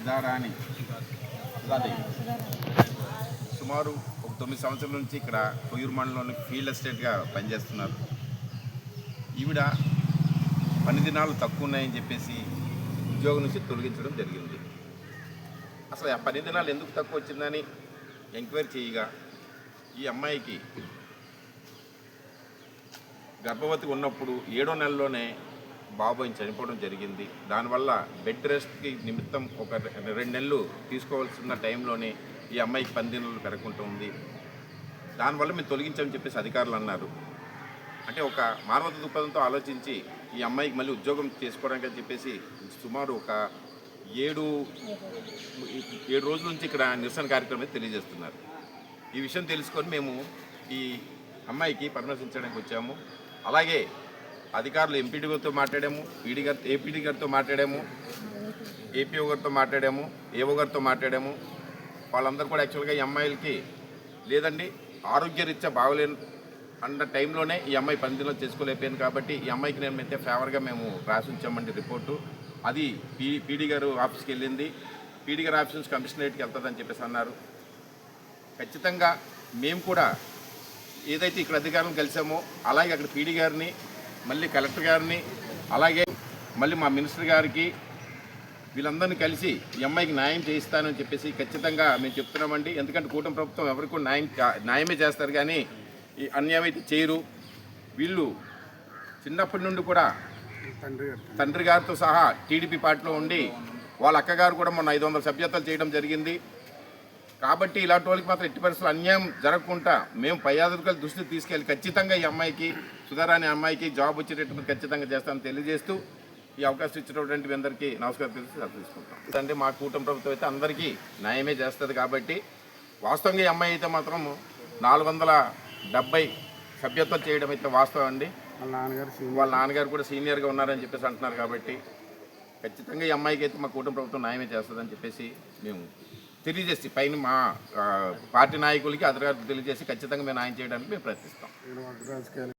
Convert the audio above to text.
సుధారాణి సుమారు ఒక 9 సంవత్సరాల నుంచి ఇక్కడ కొయ్యూరు మండలంలోని ఫీల్డ్ అసిస్టెంట్గా పనిచేస్తున్నారు. ఈవిడ పని దినాలు తక్కువ ఉన్నాయని చెప్పేసి ఉద్యోగం నుంచి తొలగించడం జరిగింది. అసలు ఆ పని దినాలు ఎందుకు తక్కువ వచ్చిందని ఎంక్వైరీ చేయగా ఈ అమ్మాయికి గర్భవతి ఉన్నప్పుడు 7వ నెలలోనే బాబు చనిపోవడం జరిగింది. దానివల్ల బెడ్ రెస్ట్కి నిమిత్తం ఒక 2 నెలలు తీసుకోవాల్సిన టైంలోనే ఈ అమ్మాయికి పని దినాలు పెరగకుండా ఉంది. దానివల్ల మేము తొలగించామని చెప్పేసి అధికారులు అన్నారు. అంటే ఒక మానవత దృక్పథంతో ఆలోచించి ఈ అమ్మాయికి మళ్ళీ ఉద్యోగం చేసుకోవడానికి అని చెప్పేసి సుమారు ఒక 7 రోజుల నుంచి ఇక్కడ నిరసన కార్యక్రమం తెలియజేస్తున్నారు. ఈ విషయం తెలుసుకొని మేము ఈ అమ్మాయికి పరామర్శించడానికి వచ్చాము. అలాగే అధికారులు ఎంపీడీఓతో మాట్లాడాము, ఏపీడీ గారితో మాట్లాడాము, ఏపీఓ గారితో మాట్లాడాము, ఏఓ గారితో మాట్లాడాము. వాళ్ళందరూ కూడా యాక్చువల్గా ఈ అమ్మాయిలకి లేదండి ఆరోగ్యరీత్యా బాగలేని అన్న టైంలోనే ఈ అమ్మాయి పనిదిలో చేసుకోలేకపోయింది కాబట్టి ఈ అమ్మాయికి నేను అయితే ఫేవర్గా మేము రాసి ఉంచామండి రిపోర్టు. అది పీడీ గారు ఆఫీస్కి వెళ్ళింది. పీడీ గారు ఆఫీస్ నుంచి కమిషనరేట్కి వెళ్తుందని చెప్పేసి అన్నారు. ఖచ్చితంగా మేము కూడా ఏదైతే ఇక్కడ అధికారులను కలిసామో అలాగే అక్కడ పీడీ గారిని, మళ్ళీ కలెక్టర్ గారిని, అలాగే మళ్ళీ మా మినిస్టర్ గారికి వీళ్ళందరినీ కలిసి ఈ అమ్మాయికి న్యాయం చేయిస్తానని చెప్పేసి ఖచ్చితంగా మేము చెప్తున్నామండి. ఎందుకంటే కూటమి ప్రభుత్వం ఎవరికి కూడా న్యాయమే చేస్తారు కానీ ఈ అన్యాయం అయితే చేయరు. వీళ్ళు చిన్నప్పటి నుండి కూడా తండ్రి గారితో సహా టీడీపీ పార్టీలో ఉండి వాళ్ళ అక్కగారు కూడా మొన్న 500 సభ్యత్వాలు చేయడం జరిగింది. కాబట్టి ఇలాంటి వాళ్ళకి మాత్రం ఎట్టి పరిస్థితులు అన్యాయం జరగకుండా మేము పై అధికారుల దృష్టికి తీసుకెళ్ళి ఖచ్చితంగా ఈ అమ్మాయికి సుధారాణి అమ్మాయికి జాబ్ వచ్చేటట్టు ఖచ్చితంగా చేస్తామని తెలియజేస్తూ ఈ అవకాశం ఇచ్చినటువంటి అందరికీ నమస్కారం తీసుకుంటాం. అంటే మా కూటమి ప్రభుత్వం అయితే అందరికీ న్యాయమే చేస్తుంది కాబట్టి వాస్తవంగా ఈ అమ్మాయి అయితే మాత్రం 470 సభ్యత్వం చేయడం అయితే వాస్తవం అండి. వాళ్ళ నాన్నగారు కూడా సీనియర్గా ఉన్నారని చెప్పేసి అంటున్నారు. కాబట్టి ఖచ్చితంగా ఈ అమ్మాయికి అయితే మా కూటమి ప్రభుత్వం న్యాయమే చేస్తుందని చెప్పేసి మేము తెలియజేసి పైన మా పార్టీ నాయకులకి అధికారులకు తెలియజేసి ఖచ్చితంగా మేము న్యాయం చేయడానికి మేము ప్రయత్నిస్తాం.